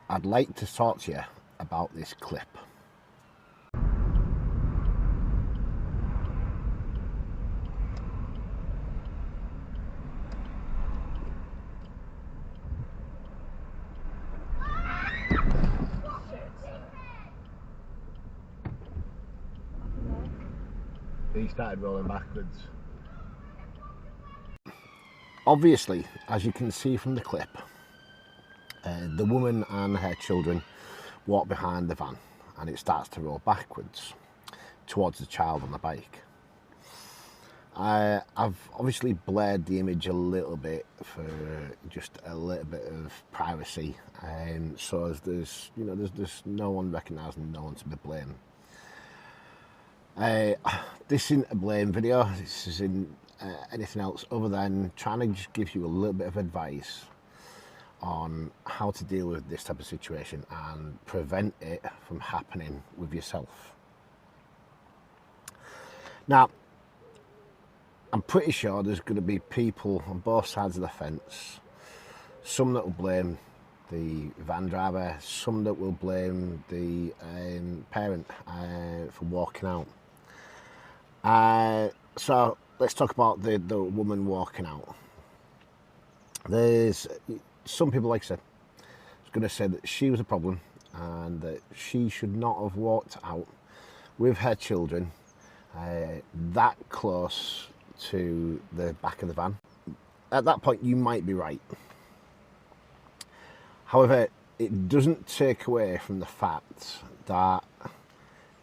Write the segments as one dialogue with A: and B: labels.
A: I'd like to talk to you about this clip. He started rolling backwards. Obviously, as you can see from the clip, the woman and her children walk behind the van and it starts to roll backwards towards the child on the bike. I've obviously blurred the image a little bit for just a little bit of privacy, so as there's no one recognising, no one to be blamed. This isn't a blame video. This isn't anything else other than trying to just give you a little bit of advice on how to deal with this type of situation and prevent it from happening with yourself. Now, I'm pretty sure there's going to be people on both sides of the fence, some that will blame the van driver, some that will blame the parent for walking out. So let's talk about the woman walking out. There's some people, like I said, is going to say that she was a problem and that she should not have walked out with her children that close to the back of the van. At that point, you might be right. However, it doesn't take away from the fact that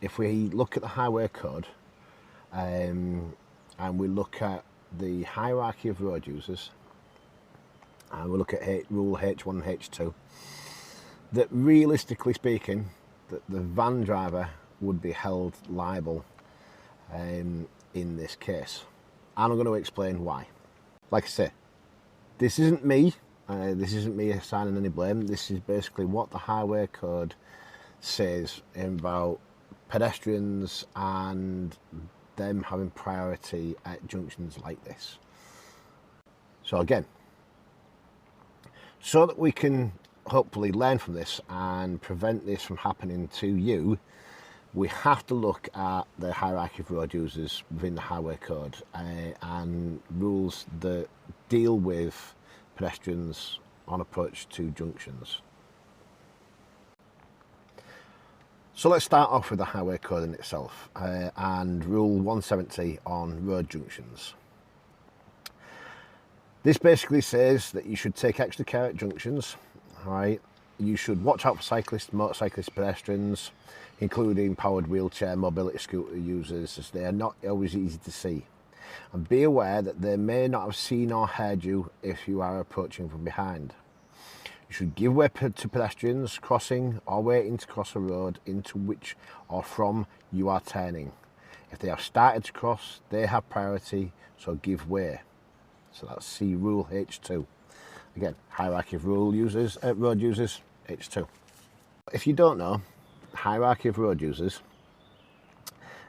A: if we look at the highway code and we look at the hierarchy of road users, and we look at rule H1 and H2, that realistically speaking, that the van driver would be held liable in this case. And I'm going to explain why. Like I say, this isn't me assigning any blame. This is basically what the highway code says about pedestrians and them having priority at junctions like this. So again, so that we can hopefully learn from this and prevent this from happening to you, we have to look at the hierarchy of road users within the highway code and rules that deal with pedestrians on approach to junctions. So let's start off with the highway code in itself and rule 170 on road junctions. This basically says that you should take extra care at junctions, right? You should watch out for cyclists, motorcyclists, pedestrians, including powered wheelchair, mobility scooter users, as they are not always easy to see. And be aware that they may not have seen or heard you if you are approaching from behind. You should give way to pedestrians crossing or waiting to cross a road into which or from you are turning. If they have started to cross, they have priority, so give way. So that's C rule H2. Again, hierarchy of road users, H2. If you don't know, hierarchy of road users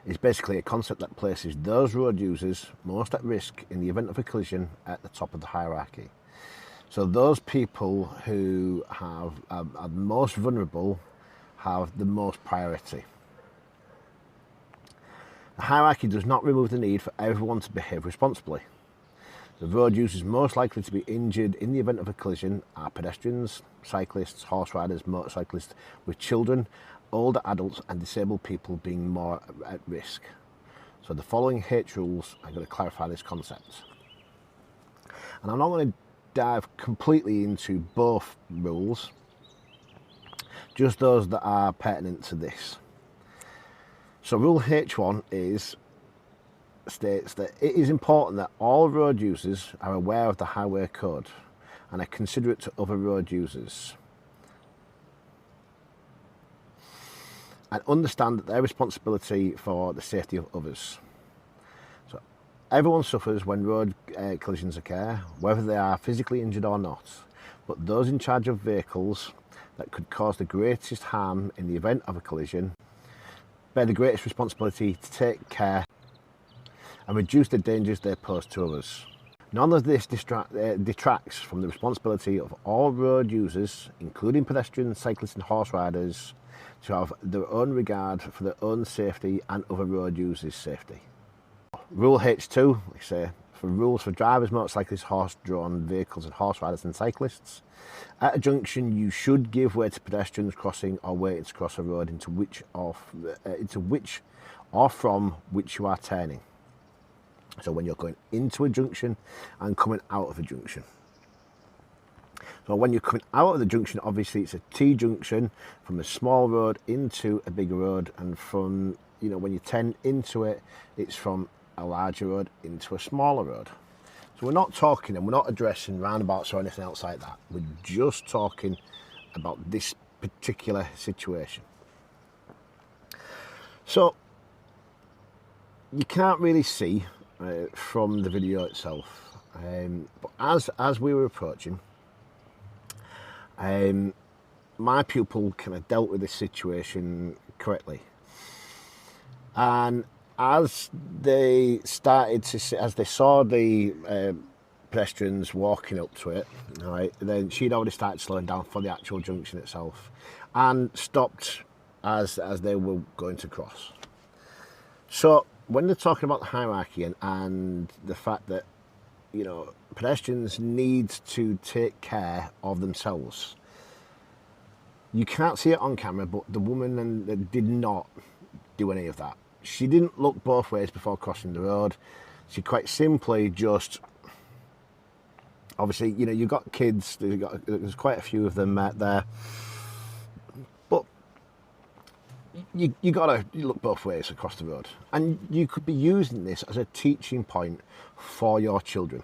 A: is basically a concept that places those road users most at risk in the event of a collision at the top of the hierarchy. So those people who are most vulnerable have the most priority. The hierarchy does not remove the need for everyone to behave responsibly. The road users most likely to be injured in the event of a collision are pedestrians, cyclists, horse riders, motorcyclists, with children, older adults and disabled people being more at risk. So the following H rules are going to clarify this concept. And I'm not going to dive completely into both rules, just those that are pertinent to this. So rule H1 states that it is important that all road users are aware of the highway code and are considerate to other road users and understand that their responsibility for the safety of others. So everyone suffers when road collisions occur, whether they are physically injured or not, but those in charge of vehicles that could cause the greatest harm in the event of a collision bear the greatest responsibility to take care and reduce the dangers they pose to others. None of this detracts from the responsibility of all road users, including pedestrians, cyclists and horse riders, to have their own regard for their own safety and other road users' safety. Rule H2, we say, for rules for drivers, motorcyclists, horse-drawn vehicles and horse riders and cyclists. At a junction, you should give way to pedestrians crossing or waiting to cross a road into which or from which you are turning. So when you're going into a junction and coming out of a junction. So when you're coming out of the junction, obviously it's a T-junction from a small road into a bigger road, and from, you know, when you turn into it, it's from a larger road into a smaller road. So we're not talking and we're not addressing roundabouts or anything else like that. We're just talking about this particular situation. So you can't really see from the video itself, but as we were approaching, my pupil kind of dealt with this situation correctly, and as they started to see, as they saw the pedestrians walking up to it, right, then she'd already started slowing down for the actual junction itself and stopped as they were going to cross. So when they're talking about the hierarchy and the fact that, you know, pedestrians need to take care of themselves, you can't see it on camera, but the woman did not do any of that. She didn't look both ways before crossing the road. She quite simply just, obviously, you know, you've got kids, there's quite a few of them there, but you gotta look both ways across the road. And you could be using this as a teaching point for your children.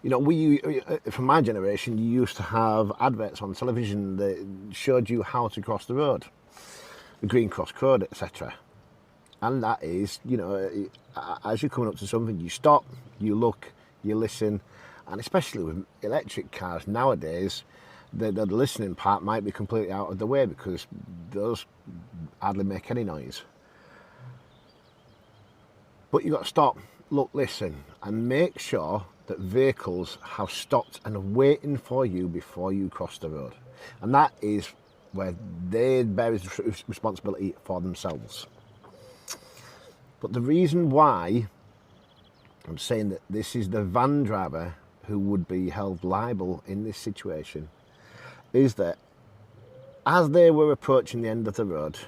A: You know, from my generation, you used to have adverts on television that showed you how to cross the road, the green cross code, etc. And that is, you know, as you're coming up to something, you stop, you look, you listen, and especially with electric cars nowadays, the listening part might be completely out of the way because those hardly make any noise. But you've got to stop, look, listen, and make sure that vehicles have stopped and are waiting for you before you cross the road. And that is where they bear responsibility for themselves. But the reason why I'm saying that this is the van driver who would be held liable in this situation is that as they were approaching the end of the road,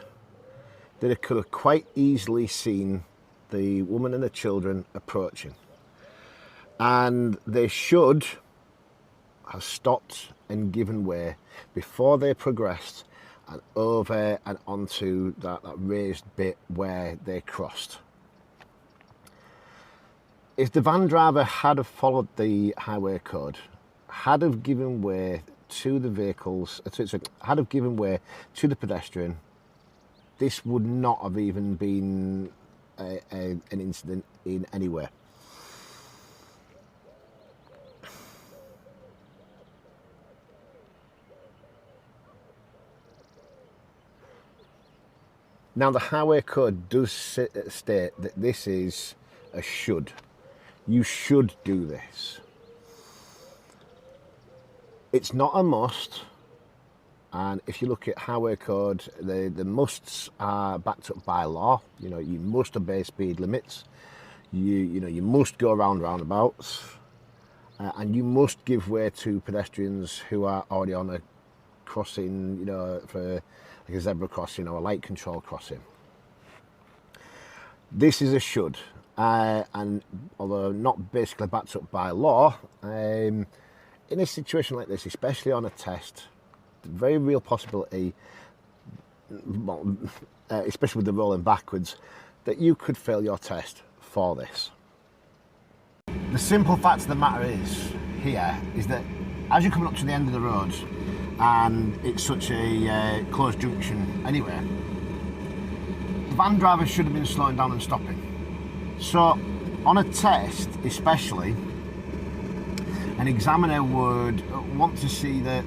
A: they could have quite easily seen the woman and the children approaching. And they should have stopped and given way before they progressed and over and onto that raised bit where they crossed. If the van driver had have followed the highway code, had have given way to the vehicles, had have given way to the pedestrian, this would not have even been an incident in any way. Now, the highway code does state that this is a should. You should do this. It's not a must, and if you look at highway code, the musts are backed up by law. You know, you must obey speed limits. You must go around roundabouts, and you must give way to pedestrians who are already on a crossing, you know, for like a zebra crossing or a light control crossing. This is a should, and although not basically backed up by law, in a situation like this, especially on a test, very real possibility, especially with the rolling backwards, that you could fail your test for this. The simple fact of the matter is that as you're coming up to the end of the road, and it's such a closed junction anyway, the van driver should have been slowing down and stopping. So on a test especially, an examiner would want to see that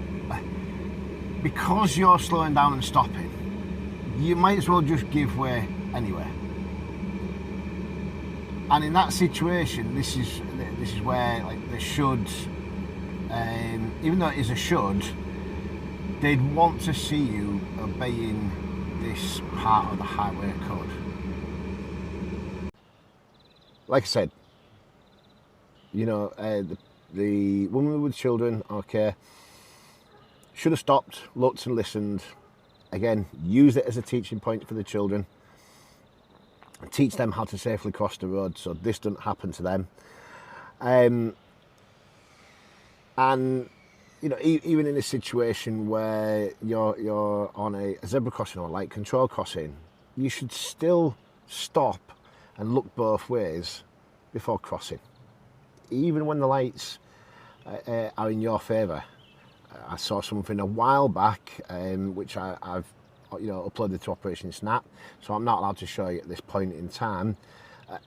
A: because you're slowing down and stopping, you might as well just give way anyway. And in that situation, this this is where like the should, even though it is a should, they'd want to see you obeying this part of the highway code. Like I said, you know, the woman with children, okay, should have stopped, looked and listened. Again, use it as a teaching point for the children. Teach them how to safely cross the road so this doesn't happen to them. And you know, even in a situation where you're on a zebra crossing or light control crossing, you should still stop and look both ways before crossing, even when the lights are in your favour. I saw something a while back, which I've uploaded to Operation Snap, so I'm not allowed to show you at this point in time,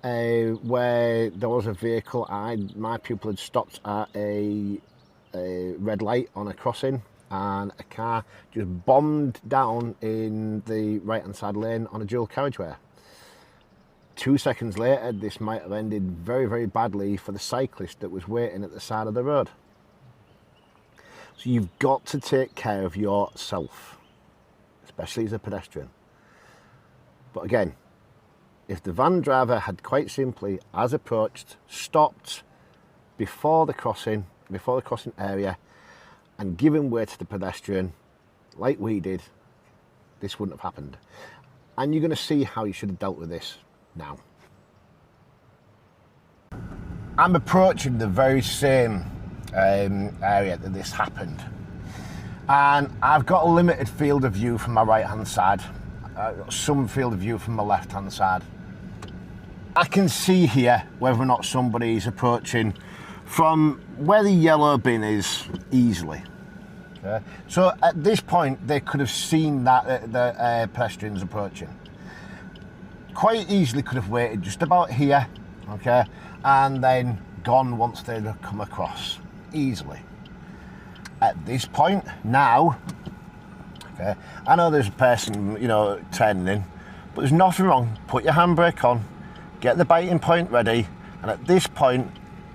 A: where there was a vehicle. My pupil had stopped at a red light on a crossing, and a car just bombed down in the right hand side lane on a dual carriageway. 2 seconds later, this might have ended very, very badly for the cyclist that was waiting at the side of the road. So you've got to take care of yourself, especially as a pedestrian. But again, if the van driver had quite simply, as approached, stopped before the crossing area and given way to the pedestrian, like we did, this wouldn't have happened. And you're going to see how you should have dealt with this now. I'm approaching the very same area that this happened, and I've got a limited field of view from my right hand side, some field of view from my left hand side. I can see here whether or not somebody's approaching from where the yellow bin is easily. Okay. So at this point they could have seen that the pedestrians approaching. Quite easily could have waited just about here, okay, and then gone once they'd come across. Easily. At this point now, okay, I know there's a person, you know, turning in, but there's nothing wrong. Put your handbrake on, get the biting point ready, and at this point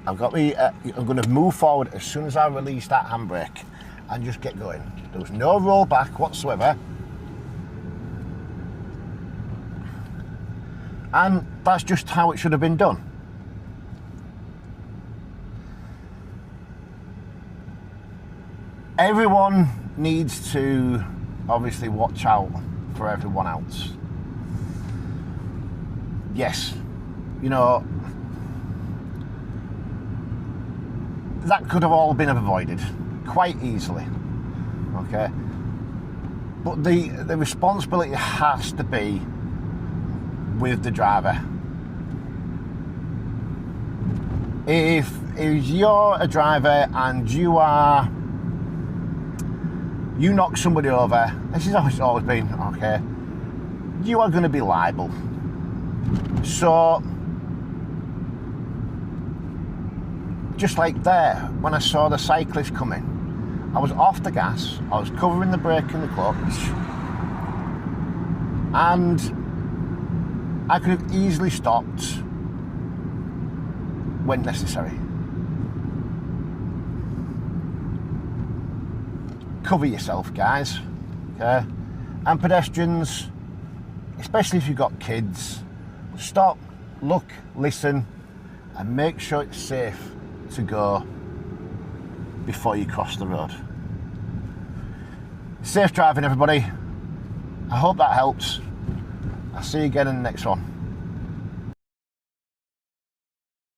A: I'm going to move forward as soon as I release that handbrake and just get going. There was no rollback whatsoever, and that's just how it should have been done. Everyone needs to obviously watch out for everyone else. Yes, you know, that could have all been avoided quite easily, okay? But the responsibility has to be with the driver. If you're a driver and you knock somebody over, this is how it's always been, okay, you are going to be liable. So, just like there, when I saw the cyclist coming, I was off the gas, I was covering the brake and the clutch, and I could have easily stopped when necessary. Cover yourself, guys, okay? And pedestrians, especially if you've got kids, stop, look, listen, and make sure it's safe to go before you cross the road. Safe driving, everybody. I hope that helps. I'll see you again in the next one.